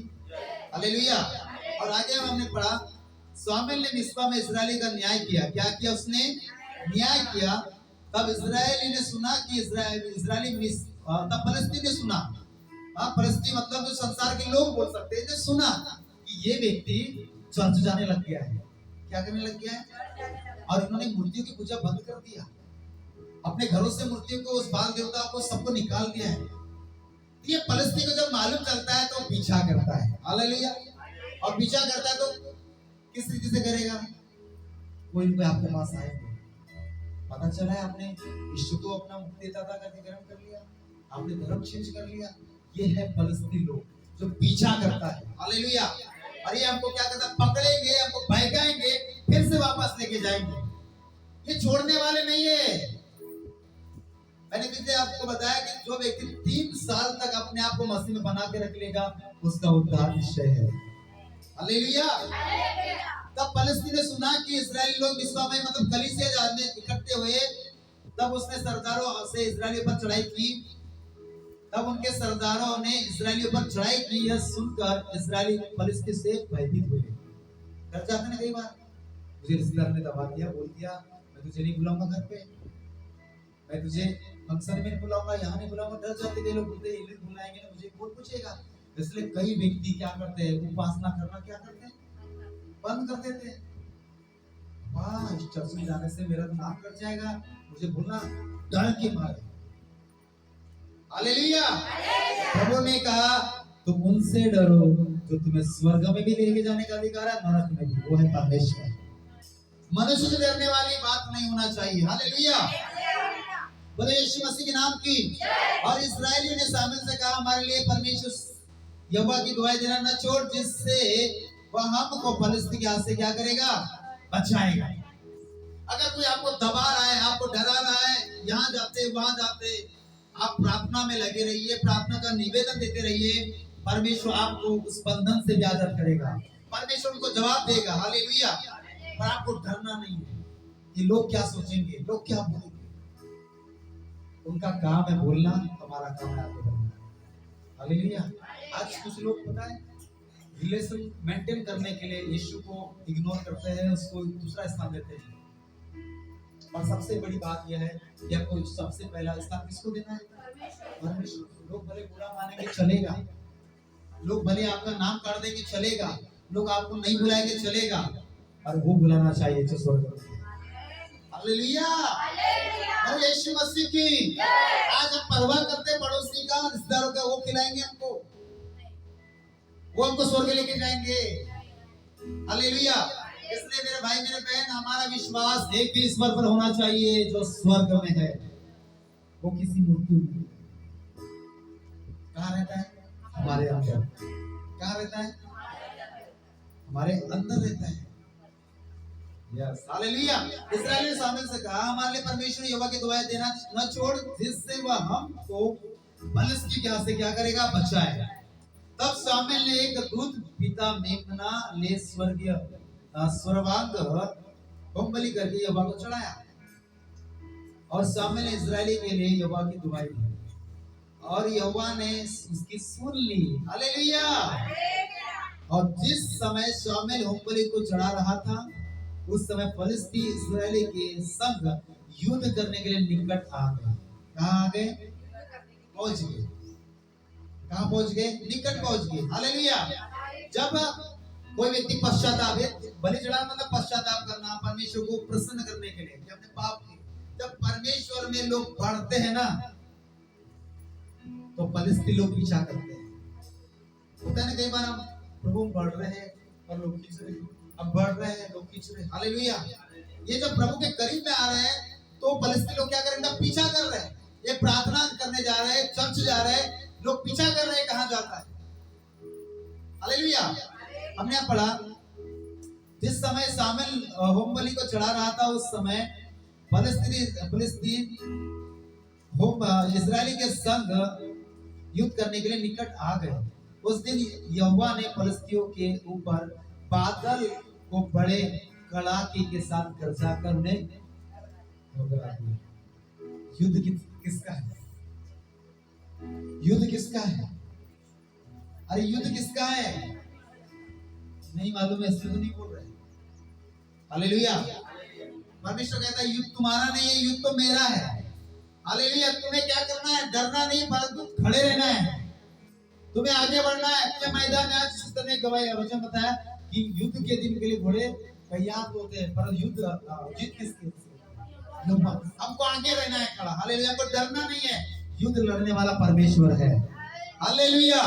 हालेलुया। और आगे हमने पढ़ा स्वामिल ने मिस्पा में इजरायली का न्याय किया। क्या किया उसने? न्याय किया। तब इजरायली ने सुना कि इजरायली तब फलस्तीन ने सुना, हाँ फलस्तीन मतलब जो संसार के लोग बोल सकते हैं, ने सुना कि ये व्यक्ति चर्च जाने लग गया है। क्या करने लग गया है? और इन्होंने मूर्तियों की पूजा बंद कर दिया, अपने घरों से मूर्तियों को, उस बाल देवता को सबको निकाल दिया है। ये फलस्तीन को जब मालूम चलता है तो पीछा करता है, हालेलुया। और पीछा करता है तो किस रीति से करेगा? कोई न कोई आपके पास आएगा, पता चला है आपने यीशु को अपना मुक्तिदाता का ग्रहण कर लिया, आपने धर्म चेंज कर लिया। ये है फलस्तीन लोग जो पीछा करता है, हालेलुया। और ये हमको क्या करता है? पकड़ेंगे, हमको बहकाएंगे, फिर से वापस लेके जाएंगे। ये छोड़ने वाले नहीं है। मैंने पीछे आपको बताया कि जो व्यक्ति 3 साल तक अपने आप को मसीह में बना के रख लेगा, उसका उद्धार निश्चय है, हालेलुया। तब फलस्तीन ने सुना कि इस्राएली लोग मिस्पा में मतलब कलीसिया में इकट्ठे हुए, तब उसने सरदारों से इस्राएलियों पर चढ़ाई की। तब उनके सरदारों ने इस्राएलियों पर चढ़ाई की। यह सुनकर इस्राएली फलस्तीन से भयभीत हुए। डर जाते हैं कई बार, मुझे रिश्तेदार ने दबा दिया, बोल दिया मैं तुझे नहीं बुलाऊंगा घर पे, मैं तुझे फंक्शन में नहीं बुलाऊंगा, यहाँ नहीं बुलाऊंगा। डर जाते कई लोग, बोलते हैं बुलाएंगे ना मुझे कौन पूछेगा। इसलिए कई व्यक्ति क्या करते हैं? उपासना करना क्या करते हैं? बंद कर देते हैं। वाह, इस चर्च में जाने से मेरा नाम कट जाएगा, मुझे भूलना, डर के मारे, हालेलुया। प्रभु ने कहा तुम उनसे डरो जो तुम्हें स्वर्ग में भी लेके जाने का अधिकार है, नरक में भी, वो है परमेश्वर। मनुष्य से डरने वाली बात नहीं होना चाहिए, हालेलुया। बोले यीशु मसीह के नाम की। और इस्राएलियों ने शामिल से कहा हमारे लिए परमेश्वर यहोवा की दुआएं देना न छोड़, जिससे वह हमको फलस्तीन के हाथ से क्या करेगा? बचाएगा। अगर कोई आपको दबा रहा है, आपको डरा रहा है, यहाँ जाते वहां जाते, आप प्रार्थना में लगे रहिए, प्रार्थना का निवेदन देते रहिए। परमेश्वर आपको उस बंधन से भी आजाद करेगा, परमेश्वर उनको जवाब देगा, हालेलुया। पर आपको डरना नहीं है कि लोग क्या सोचेंगे, लोग क्या बोलेंगे। उनका काम है बोलना, हमारा काम है आगे बढ़ना, हालेलुया। आज कुछ लोग पता है रिलेशन मेंटेन करने के लिए यीशु को इग्नोर करते हैं, उसको दूसरा स्थान देते हैं। और सबसे बड़ी बात यह है कि आपको सबसे पहला स्थान किसको देना है? परमेश्वर। लोग भले बुरा मानेंगे चलेगा, लोग भले आपका नाम काट देंगे चलेगा, लोग आपको नहीं बुलाएंगे चलेगा, और वो बुलाना चाहिए जो स्वर्ग में। हालेलुया, और यीशु मसीह की। आज हम परवाह करते पड़ोसी का, रिश्तेदारों का, वो खिलाएंगे हमको, वो हमको स्वर्ग लेके जाएंगे, हालेलुया। इसलिए मेरे भाई मेरे बहन, हमारा विश्वास एक ही ईश्वर पर होना चाहिए जो स्वर्ग में है। वो किसी मूर्ति में कहाँ रहता है? हमारे अंदर। कहाँ रहता है? हमारे अंदर रहता है। Yes, hallelujah. इस्राएल ने शामिल से कहा हमारे लिए परमेश्वर यहोवा की दुआएं देना न छोड़, जिससे वह हमको फलस्तीन के हाथ से क्या करेगा? बचाएगा। तब शामिल ने एक दूत पिता मेमना ले स्वर्गीय स्वर्वांग होमबलि करके यहोवा को चढ़ाया। और शामिल ने इजरायली के लिए यहोवा की दुआएं दी, और यहोवा ने उसकी सुन ली, हालेलुया। और जिस समय शामिल होमबलि को चढ़ा रहा था, उस समय फलस्तीन इस्राएली के संग युद्ध करने के लिए निकट आ गए। कहाँ आ गए? पहुंच गए। कहाँ पहुंच गए? निकट पहुंच गए, हालेलुया। जब कोई व्यक्ति पश्चाताप, बलि चढ़ाना मतलब पश्चाताप करना, परमेश्वर को प्रसन्न करने के लिए कि अपने पाप के, जब परमेश्वर में लोग बढ़ते हैं ना, तो फलस्तीन लोग पीछा करते हैं। होता है ना कई बार हम प्रभु बढ़ रहे हैं और लोग खींच रहे हैं, अब बढ़ रहे हैं लोग खींच रहे हैं, हालेलुया। ये जब प्रभु के करीब में आ रहे हैं तो फलस्तीन लोग क्या करेंगे? पीछा कर रहे हैं। ये प्रार्थना करने जा रहे हैं, चर्च जा रहे हैं, लोग पीछा कर रहे हैं कहाँ जाता है, हालेलुया। हमने यहाँ पढ़ा जिस समय शामिल होमबलि को चढ़ा रहा था, उस समय फलस्तीन इजरायली के संग युद्ध करने के लिए निकट आ गए। उस दिन यहोवा ने फलस्तीनियों के ऊपर बादल को बड़े कड़ाके के साथ गरजा कर उन्हें युद्ध किसका है? युद्ध किसका है? अरे युद्ध किसका है? नहीं मालूम है, इसलिए तो नहीं बोल रहे। हालेलुया। परमेश्वर कहता है युद्ध तुम्हारा नहीं है, युद्ध तो मेरा है। हालेलुया। तुम्हें क्या करना है? डरना नहीं, परंतु खड़े रहना है। तुम्हें आगे बढ़ना है अपने मैदान में। आज सिस्टर ने गवाही वचन बताया कि युद्ध के दिन के लिए घोड़े तैयार होते हैं, पर युद्ध जीत किसके? हमको आगे रहना है खड़ा। हालेलुया। हमको डरना नहीं है। युद्ध लड़ने वाला परमेश्वर है। हालेलुया।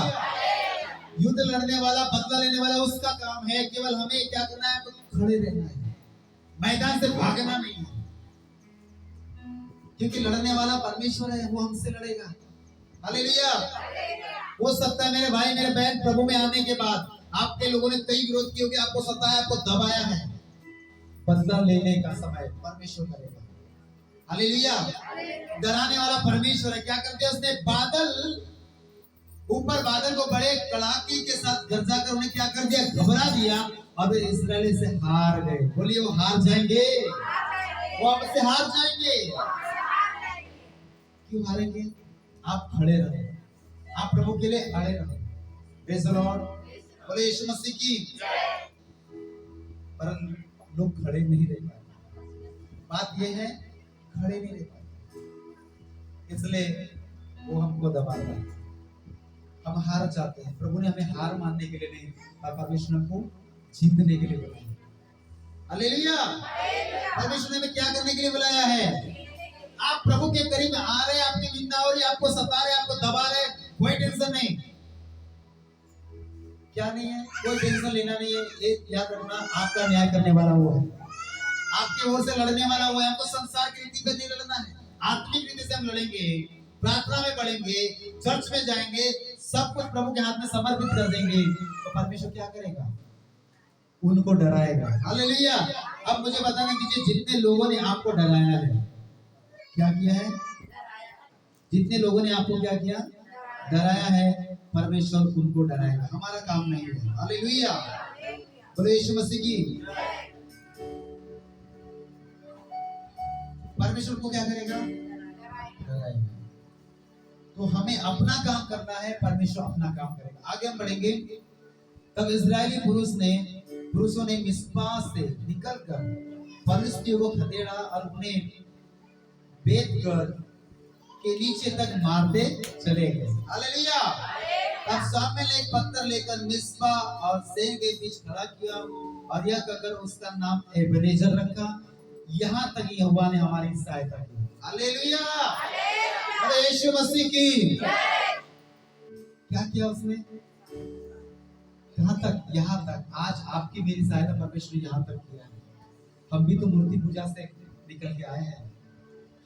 युद्ध लड़ने वाला, बदला लेने वाला उसका काम है। केवल हमें क्या करना है? तो खड़े रहना है, मैदान से भागना नहीं है, क्योंकि लड़ने वाला परमेश्वर है, वो हमसे लड़ेगा। हालेलुया। हो सकता है मेरे भाई मेरे बहन, प्रभु में आने के बाद आपके लोगों ने कई विरोध किए, आपको सताया, आपको दबाया है। बदला लेने का समय परमेश्वर करेगा। हालेलुया। डराने वाला परमेश्वर है। क्या करते हैं? उसने बादल, ऊपर बादल को बड़े कड़ाके के साथ गरजा कर उन्हें क्या कर दिया? घबरा दिया। अब इस्राएली से हार गए। बोलिए वो हार जाएंगे, वो हमसे हार जाएंगे। क्यों हारेंगे? आप खड़े रहो, आप प्रभु के लिए अड़े रहो। Praise the Lord. बोले यीशु मसीह की। पर लोग खड़े नहीं रह पाते। बात यह है, खड़े नहीं रह पाते, इसलिए वो हमको दबाता है। हम हार जाते हैं। प्रभु ने हमें हार मानने के लिए नहीं, पर परमेश्वर को जीतने के लिए बुलाया। हालेलुया। परमेश्वर ने हमें क्या करने के लिए बुलाया है? आप प्रभु के करीब आ रहे, आपकी निंदा हो रही, आपको सता रहे, आपको दबा रहे, कोई टेंशन नहीं। क्या नहीं है? कोई टेंशन लेना नहीं है। एक याद रखना, आपका न्याय करने वाला वो है, आपकी ओर से लड़ने वाला वो है। हमको संसार की रीति पे नहीं लड़ना है, आत्मिक रीति से हम लड़ेंगे। प्रार्थना में बढ़ेंगे, चर्च में जाएंगे, सब कुछ प्रभु के हाथ में समर्पित कर देंगे। तो परमेश्वर क्या करेगा? उनको डराएगा। हालेलुया। अब मुझे बताना दीजिए, जितने लोगों ने आपको डराया है, क्या किया है? जितने लोगों ने आपको क्या किया? डराया है, परमेश्वर उनको डराएगा। हमारा काम नहीं है। हालेलुया। बोलो यीशु मसीह की। परमेश्वर को क्या करेगा? डराएगा। तो हमें अपना काम करना है, परमेश्वर अपना काम करेगा। आगे हम बढ़ेंगे। तब इजरायली पुरुषों ने मिस्पा से निकलकर फलिस्तियों को खदेड़ा और उन्हें बेतकर के नीचे तक मारते चले गए। हालेलुया। तब सामूएल ने एक पत्थर लेकर मिस्पा और सेन के बीच खड़ा किया और यह कहकर उसका नाम एबेनेजर रखा, यहाँ तक यहोवा ने हमारी सहायता की। हालेलुया। अरे यीशु मसीह की। क्या किया उसने? कहाँ तक? यहाँ तक। आज आपकी मेरी सहायता परमेश्वर ने यहाँ तक किया है। हम भी तो मूर्ति पूजा से निकल के आए हैं,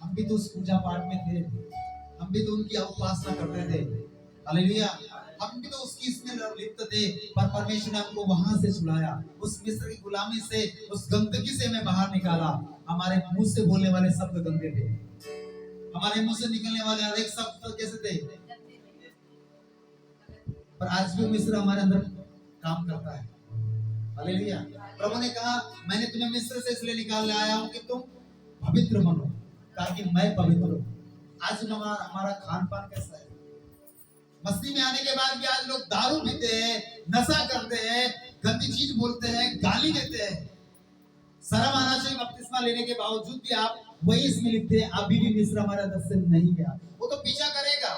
हम भी तो उस पूजा पाठ में थे, हम भी तो उनकी उपासना करते थे। हालेलुया। हम भी तो उसकी इसमें लिप्त थे, पर परमेश्वर ने हमको वहां से छुड़ाया, उस मिस्र की गुलामी से, उस गंदगी से हमें बाहर निकाला। हमारे मुंह से बोलने वाले शब्द गंदे थे, हमारे मुंह से निकलने वाले हर एक शब्द कैसे थे? पर आज भी मिस्र हमारे अंदर काम करता है। हालेलुया। प्रभु ने कहा, मैंने तुम्हें मिस्र से इसलिए निकाल लाया हूं कि तुम पवित्र बनो, ताकि मैं पवित्र हूं। आज हमारा खान पान कैसा है? मस्ती में आने के बाद भी आज लोग दारू पीते हैं, नशा करते हैं, गंदी चीज बोलते हैं, गाली देते हैं। शर्म आना चाहिए। बपतिस्मा लेने के बावजूद भी आप वही इसमें लिखते हैं, अभी भी मिस्र हमारे अंदर से नहीं गया। वो तो पीछा करेगा,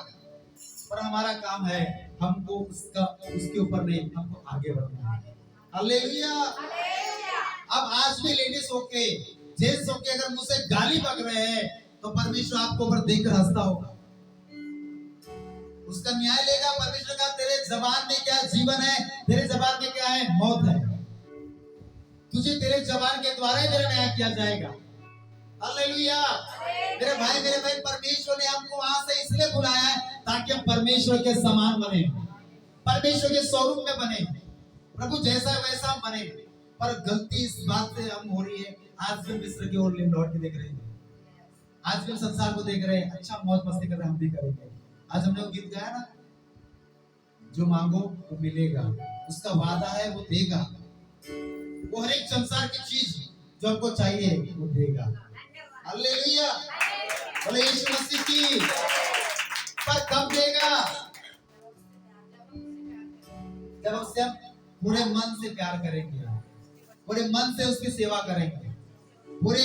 पर हमारा काम है हमको उसके ऊपर नहीं, हमको आगे बढ़ना है। हालेलुया। अब आज भी लेडीज होके, जेंट्स होके अगर मुझसे गाली बक रहे हैं, तो परमेश्वर आपको ऊपर देखकर हंसता होगा, उसका न्याय लेगा। परमेश्वर का तेरे जबान में क्या जीवन है, तेरे जबान में क्या है? मौत है। तुझे तेरे जबान के द्वारा ही मेरा न्याय किया जाएगा। हालेलुया। मेरे भाई मेरे बहन, परमेश्वर ने हमको वहां से इसलिए बुलाया है ताकि हम परमेश्वर के समान बने, परमेश्वर के स्वरूप में बने, प्रभु जैसा वैसा बने। पर गलती इस बात से हम हो रही है, आज भी मिस्र की ओर लौट के देख रहे हैं, आज भी संसार को देख रहे हैं। अच्छा मौज मस्ती कर रहे हैं, हम भी करेंगे। आज हमने वो गीत गाया ना, जो मांगो वो मिलेगा, उसका वादा है वो देगा, वो हर एक संसार की चीज जो हमको चाहिए वो देगा। हालेलुया। बोले यीशु मसीह की। पर कब देगा? जब उससे हम पूरे मन से प्यार करेंगे, पूरे मन से उसकी सेवा करेंगे, पूरे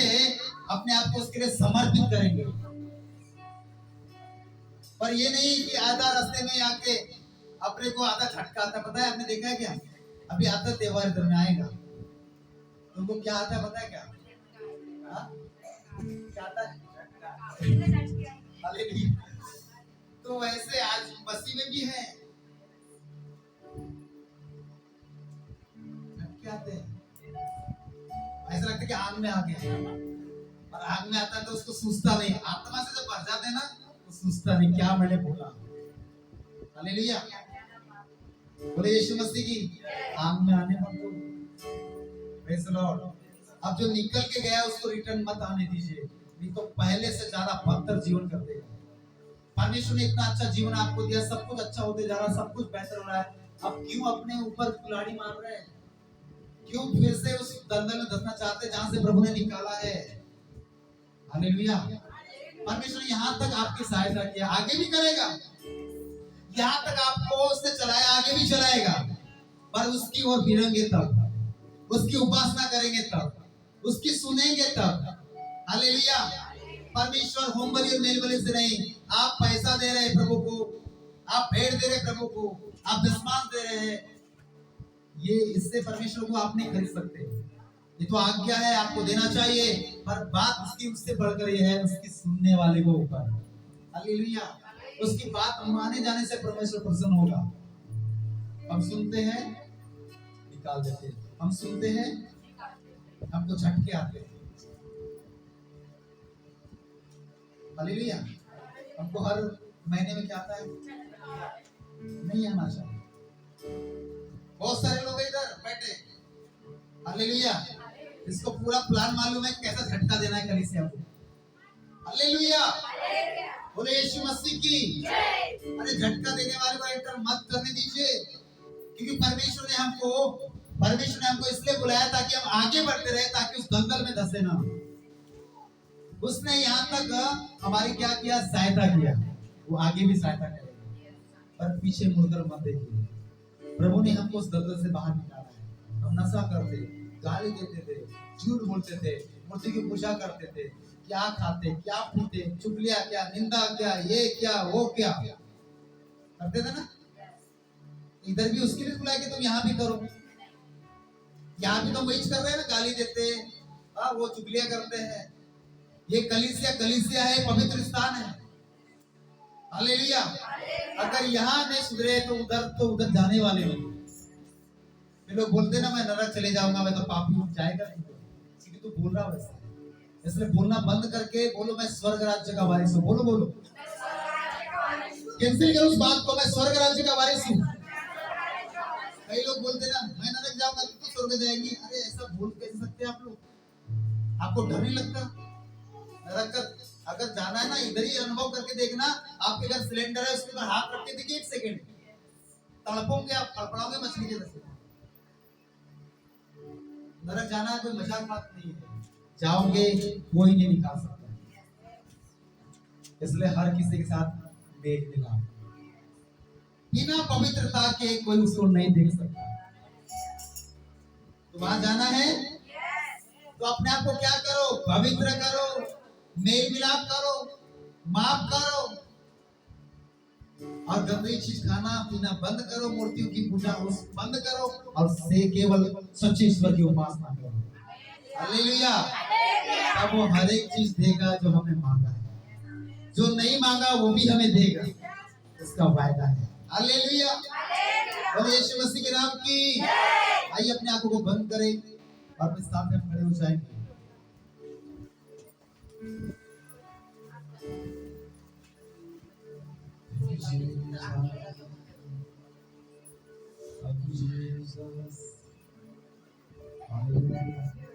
अपने आप को उसके लिए समर्पित करेंगे। पर ये नहीं कि आधा रास्ते में आके अपने को आधा झटका आता। पता है, आपने देखा है क्या? अभी आता त्योहार इधर में आएगा, तुमको क्या आता है पता है क्या? क्या आता है? हालेलुया। तो वैसे आज मसीह में भी है, झटके आते हैं। ऐसा लगता है कि आग में आ गया, और आग में आता है तो उसको सूझता नहीं। आत्मा से जब भर जाते हैं ना तो सूझता नहीं क्या मैंने बोला। हालेलुया, बोले यीशु मसीह की। आग में आने मत दो। Praise the Lord. अब जो निकल के गया उसको रिटर्न मत आने दीजिए, नहीं तो पहले से ज्यादा बदतर जीवन कर देगा। परमेश्वर ने इतना अच्छा जीवन आपको दिया, सब कुछ अच्छा होते जा रहा है, सब कुछ बेहतर हो रहा है। अब क्यों अपने ऊपर कुल्हाड़ी मार रहे हैं? क्यों फिर से उस दलदल में धंसना चाहते जहां से प्रभु ने निकाला है? हालेलुया। परमेश्वर यहाँ तक आपकी सहायता किया, आगे भी करेगा। यहाँ तक आपको उसने चलाया, आगे भी चलाएगा। पर उसकी ओर फिरेंगे तब, उसकी उपासना करेंगे तब, उसकी सुनेंगे तब। हालेलुया। परमेश्वर होम बलि और मेल बलि से नहीं, आप पैसा दे रहे हैं प्रभु को, आप भेंट दे रहे हैं प्रभु को, आप विश्वास दे रहे हैं, ये इससे परमेश्वर को आप नहीं खरीद सकते। ये तो आज्ञा है, आपको देना चाहिए। पर बात उसकी उससे बढ़कर ये है उसकी सुनने वाले को ऊपर। हालेलुया। उसकी बात माने जाने से परमेश्वर प्रसन्न होगा। हम सुनते हैं, निकाल देते हैं। हम सुनते हैं, हमको झटके आते हैं। हालेलुया। हमको हर महीने में क्या आता है? नहीं आना चाहिए। बहुत सारे लोग इधर बैठे, हालेलुया, इसको पूरा प्लान मालूम है कैसा झटका देना है कलीसिया को। हालेलुया, बोले यीशु मसीह की। अरे झटका देने वाले को एंटर मत करने दीजिए, क्योंकि परमेश्वर ने हमको इसलिए बुलाया ताकि हम आगे बढ़ते रहे, ताकि उस दलदल में धंसे ना। उसने यहाँ तक हमारी क्या किया? सहायता किया। वो आगे भी सहायता करेगा, पर पीछे मुड़कर मत देखिए। प्रभु ने हमको उस दलदल से बाहर निकाला है। हम नशा करते, गाली देते थे, झूठ बोलते थे, मूर्ति की पूजा करते थे, क्या खाते, क्या पीते, चुगलियां क्या, निंदा क्या, ये क्या, वो क्या करते थे ना। इधर भी उसके लिए बुलाया कि तुम यहाँ भी करो। यहाँ भी तो वही कर रहे हैं ना, गाली देते, वो चुगलियां करते हैं। ये कलीसिया है, पवित्र स्थान है। हालेलुया। अगर यहाँ नहीं सुधरे तो उधर जाने वाले लोग। लोग बोलते ना मैं नरक चले जाऊंगा, मैं तो पापी हूँ, जाएगा नहीं, क्योंकि तू बोल रहा वैसा। इसलिए बोलना बंद करके बोलो मैं स्वर्ग राज्य का वारिस हूँ। बोलो बोलो, कैंसिल करो उस बात को, मैं स्वर्ग राज्य का वारिस हूँ। कई लोग बोलते ना मैं नरक जाऊंगा, तू तो स्वर्ग जाएगी। अरे ऐसा बोल कैसे सकते आप लोग? आपको डर नहीं लगता? नरक अगर जाना है ना, इधर ही अनुभव करके देखना। आपके घर सिलेंडर है, उसके ऊपर हाथ रख के देखिए, 1 सेकंड तड़पोगे आप, तड़पड़ाओगे मछली के जैसे। नरक जाना है कोई मजाक बात नहीं है, जाओगे कोई नहीं निकाल सकता। इसलिए हर किसी के साथ मेल मिलाओ। बिना पवित्रता के कोई उसको नहीं देख सकता। तो वहां जाना है तो अपने आप को क्या करो? पवित्र करो, मेल मिलाप करो, माफ करो, और गंदी चीज खाना पीना बंद करो, मूर्तियों की पूजा बंद करो, और से केवल सच्चे ईश्वर की उपासना करो। हालेलुया। तब वो हर एक चीज देगा जो हमें मांगा है। जो नहीं मांगा वो भी हमें देगा, इसका वायदा है। हालेलुया। बोले यीशु मसीह के नाम की। आइए अपने आंखों को बंद करें और अपने सामने खड़े हो जाएंगे। Jesus.